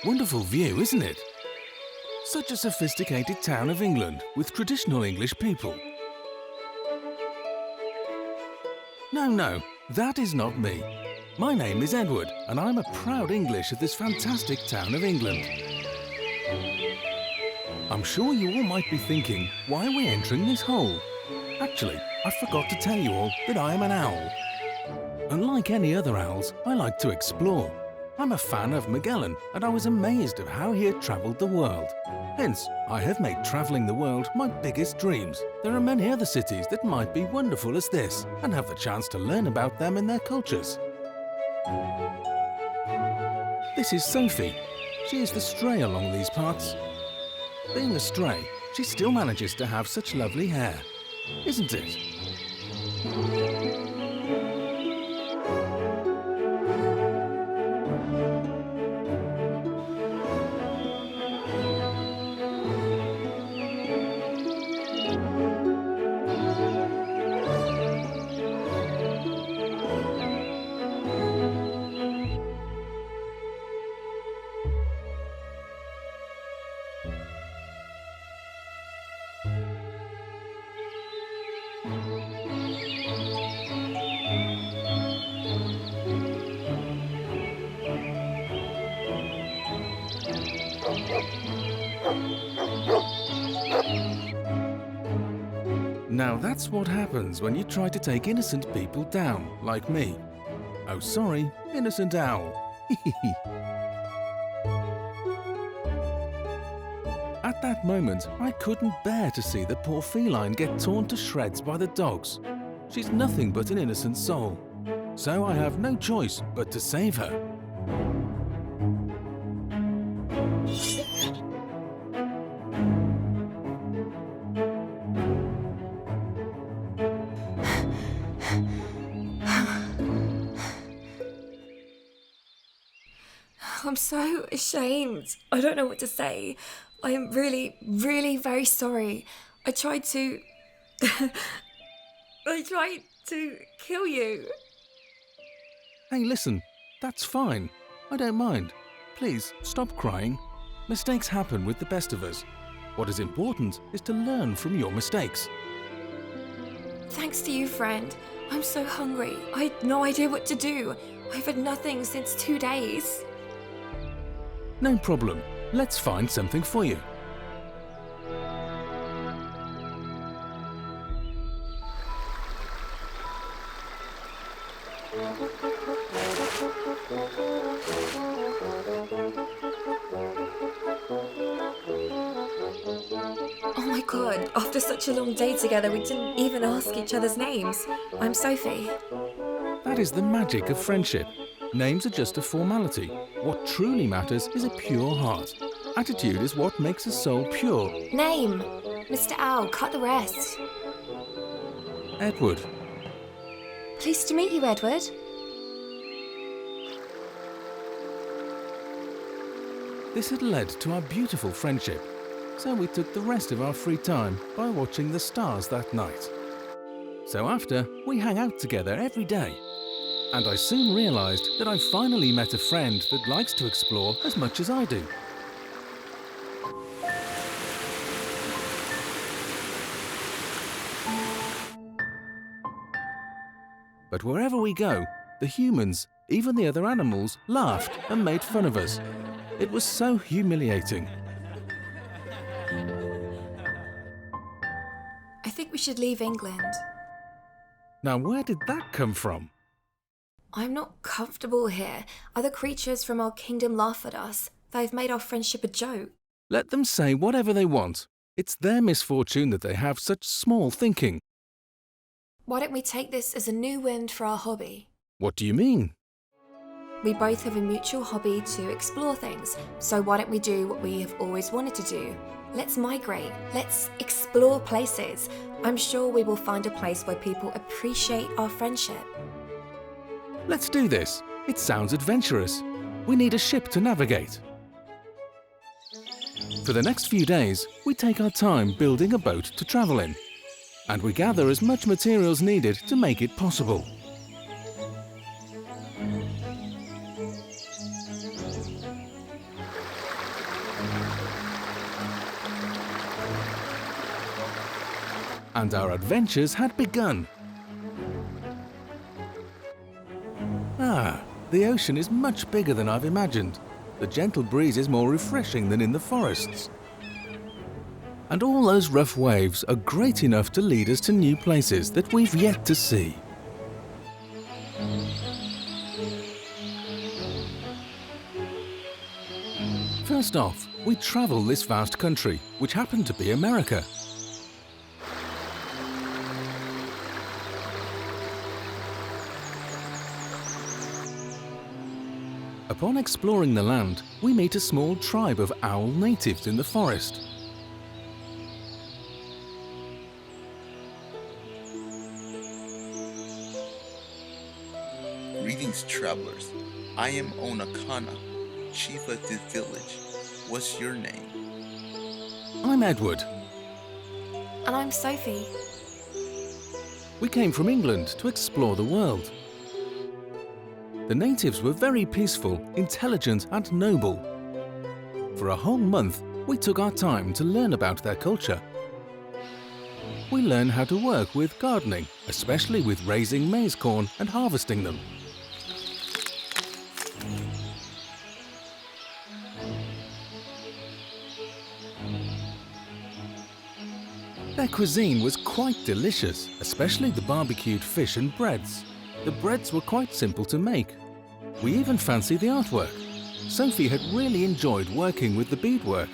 Wonderful view, isn't it? Such a sophisticated town of England with traditional English people. No, that is not me. My name is Edward, and I'm a proud English of this fantastic town of England. I'm sure you all might be thinking, why are we entering this hole? Actually, I forgot to tell you all that I am an owl. Unlike any other owls, I like to explore. I'm a fan of Magellan, and I was amazed at how he had travelled the world. Hence, I have made travelling the world my biggest dreams. There are many other cities that might be wonderful as this, and have the chance to learn about them and their cultures. This is Sophie. She is the stray along these parts. Being a stray, she still manages to have such lovely hair, isn't it? Now that's what happens when you try to take innocent people down, like me. Oh sorry, innocent owl. At that moment, I couldn't bear to see the poor feline get torn to shreds by the dogs. She's nothing but an innocent soul. So I have no choice but to save her. I'm so ashamed. I don't know what to say. I am really, really very sorry. I tried to kill you. Hey, listen, that's fine. I don't mind. Please, stop crying. Mistakes happen with the best of us. What is important is to learn from your mistakes. Thanks to you, friend. I'm so hungry. I had no idea what to do. I've had nothing since 2 days. No problem. Let's find something for you. Oh my god, after such a long day together, we didn't even ask each other's names. I'm Sophie. That is the magic of friendship. Names are just a formality. What truly matters is a pure heart. Attitude is what makes a soul pure. Name! Mr. Owl, cut the rest. Edward. Pleased to meet you, Edward. This had led to our beautiful friendship, so we took the rest of our free time by watching the stars that night. So after, we hang out together every day. And I soon realised that I finally met a friend that likes to explore as much as I do. But wherever we go, the humans, even the other animals, laughed and made fun of us. It was so humiliating. I think we should leave England. Now where did that come from? I'm not comfortable here. Other creatures from our kingdom laugh at us. They've made our friendship a joke. Let them say whatever they want. It's their misfortune that they have such small thinking. Why don't we take this as a new wind for our hobby? What do you mean? We both have a mutual hobby to explore things, so why don't we do what we have always wanted to do? Let's migrate. Let's explore places. I'm sure we will find a place where people appreciate our friendship. Let's do this. It sounds adventurous. We need a ship to navigate. For the next few days, we take our time building a boat to travel in. and we gather as much materials needed to make it possible. And our adventures had begun. The ocean is much bigger than I've imagined. The gentle breeze is more refreshing than in the forests. And all those rough waves are great enough to lead us to new places that we've yet to see. First off, we travel this vast country, which happened to be America. Upon exploring the land, we meet a small tribe of owl natives in the forest. Greetings, travelers. I am Onakana, chief of this village. What's your name? I'm Edward. And I'm Sophie. We came from England to explore the world. The natives were very peaceful, intelligent and noble. For a whole month, we took our time to learn about their culture. We learned how to work with gardening, especially with raising maize corn and harvesting them. Their cuisine was quite delicious, especially the barbecued fish and breads. The breads were quite simple to make. We even fancied the artwork. Sophie had really enjoyed working with the beadwork.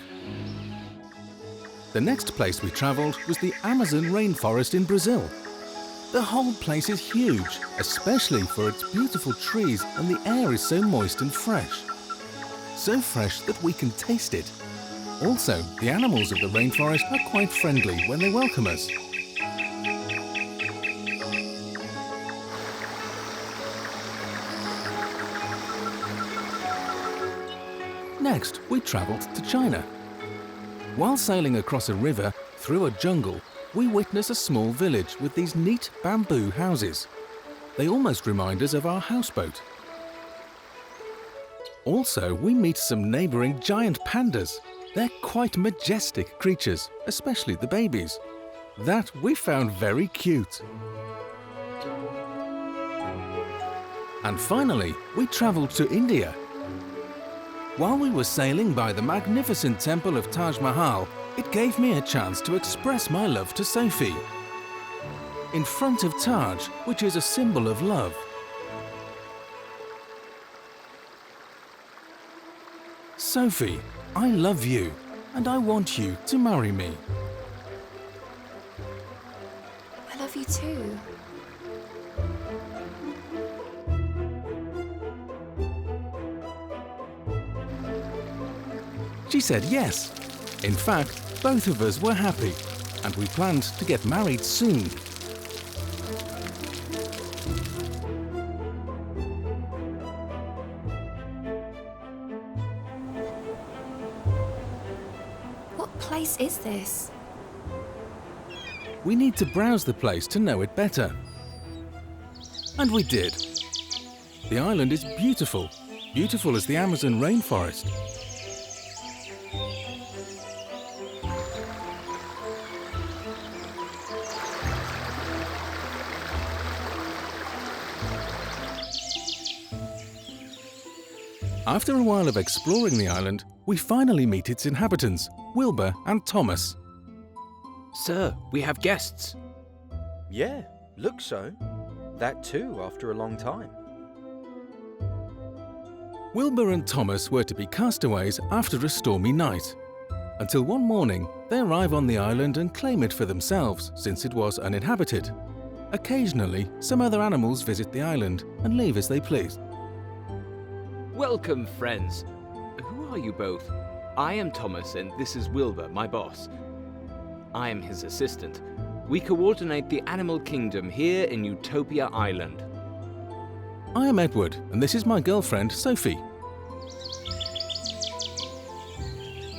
The next place we travelled was the Amazon rainforest in Brazil. The whole place is huge, especially for its beautiful trees, and the air is so moist and fresh. So fresh that we can taste it. Also, the animals of the rainforest are quite friendly when they welcome us. Next, we travelled to China. While sailing across a river through a jungle, we witness a small village with these neat bamboo houses. They almost remind us of our houseboat. Also, we meet some neighbouring giant pandas. They're quite majestic creatures, especially the babies. That we found very cute. And finally, we travelled to India. While we were sailing by the magnificent temple of Taj Mahal, it gave me a chance to express my love to Sophie. In front of Taj, which is a symbol of love. Sophie, I love you, and I want you to marry me. I love you too. She said yes. In fact, both of us were happy, and we planned to get married soon. What place is this? We need to browse the place to know it better. And we did. The island is beautiful, beautiful as the Amazon rainforest. After a while of exploring the island, we finally meet its inhabitants, Wilbur and Thomas. Sir, we have guests. Yeah, looks so. That too, after a long time. Wilbur and Thomas were to be castaways after a stormy night. Until one morning, they arrive on the island and claim it for themselves, since it was uninhabited. Occasionally, some other animals visit the island and leave as they please. Welcome, friends. Who are you both? I am Thomas and this is Wilbur, my boss. I am his assistant. We coordinate the animal kingdom here in Utopia Island. I am Edward, and this is my girlfriend, Sophie.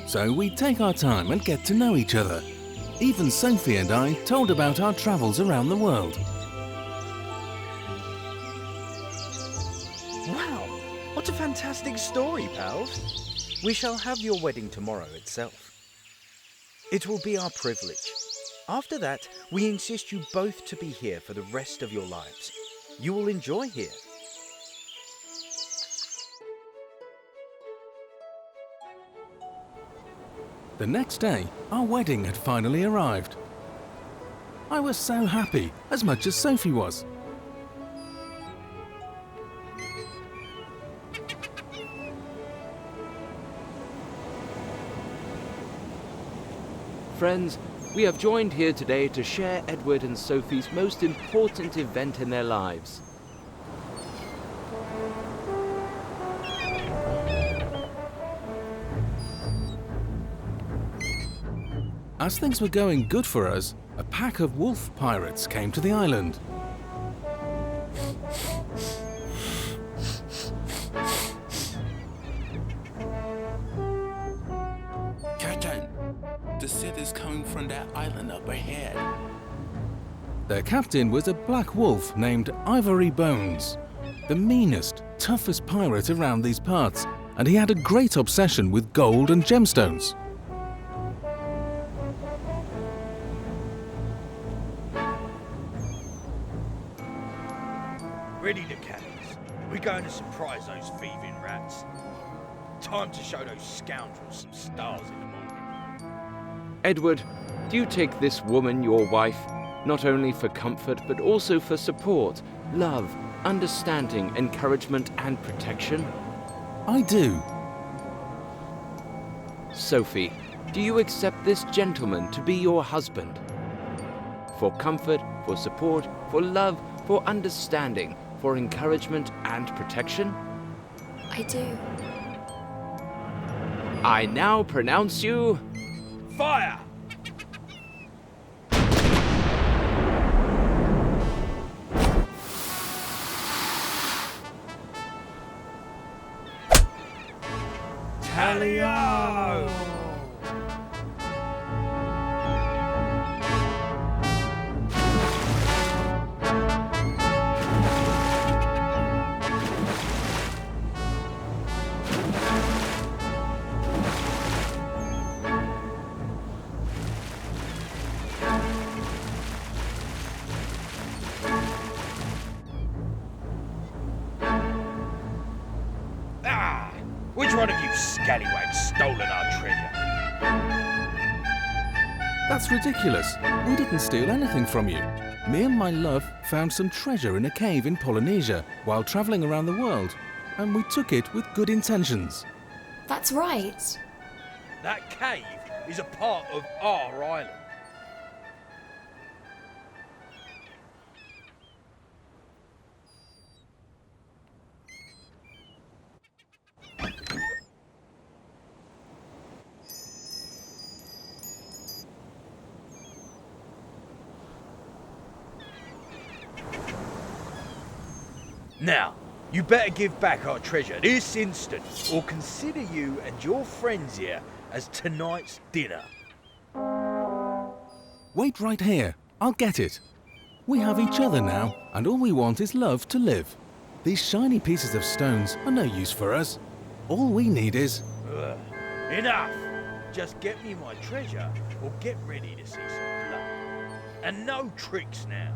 So we take our time and get to know each other. Even Sophie and I told about our travels around the world. Wow, what a fantastic story, pals. We shall have your wedding tomorrow itself. It will be our privilege. After that, we insist you both to be here for the rest of your lives. You will enjoy here. The next day, our wedding had finally arrived. I was so happy, as much as Sophie was. Friends, we have joined here today to share Edward and Sophie's most important event in their lives. As things were going good for us, a pack of wolf pirates came to the island. Captain, the Sith is coming from that island up ahead. Their captain was a black wolf named Ivory Bones, the meanest, toughest pirate around these parts, and he had a great obsession with gold and gemstones. Ready the cannons. We're going to surprise those thieving rats. Time to show those scoundrels some stars in the morning. Edward, do you take this woman, your wife, not only for comfort but also for support, love, understanding, encouragement and protection? I do. Sophie, do you accept this gentleman to be your husband? For comfort, for support, for love, for understanding, for encouragement and protection? I do. I now pronounce you... Fire! Tally-o! Which one of you scallywags stolen our treasure? That's ridiculous. We didn't steal anything from you. Me and my love found some treasure in a cave in Polynesia while traveling around the world, and we took it with good intentions. That's right. That cave is a part of our island. Now, you better give back our treasure this instant, or consider you and your friends here as tonight's dinner. Wait right here. I'll get it. We have each other now, and all we want is love to live. These shiny pieces of stones are no use for us. All we need is... Ugh. Enough! Just get me my treasure, or get ready to see some blood. And no tricks now.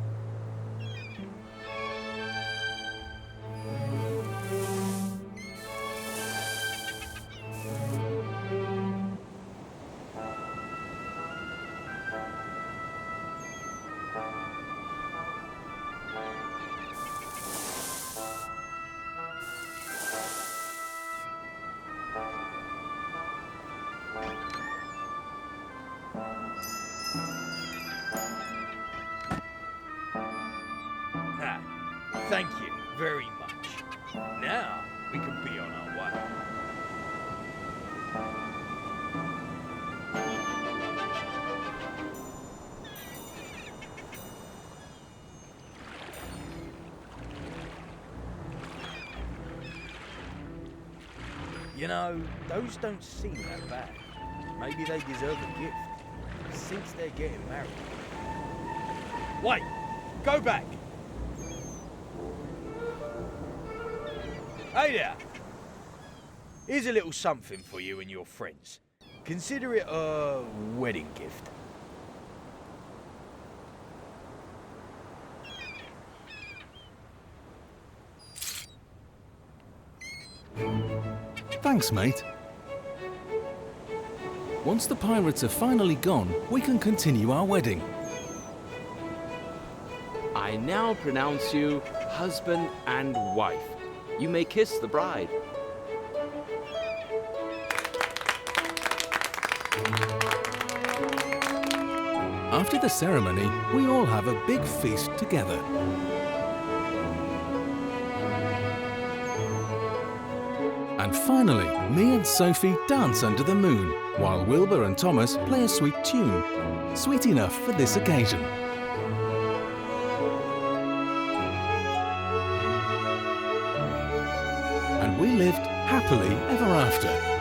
Thank you very much. Now we can be on our way. You know, those don't seem that bad. Maybe they deserve a gift. since they're getting married. Wait, go back. Hey there. Here's a little something for you and your friends. Consider it a wedding gift. Thanks, mate. Once the pirates are finally gone, we can continue our wedding. I now pronounce you husband and wife. You may kiss the bride. After the ceremony, we all have a big feast together. And finally, me and Sophie dance under the moon, while Wilbur and Thomas play a sweet tune. Sweet enough for this occasion. And we lived happily ever after.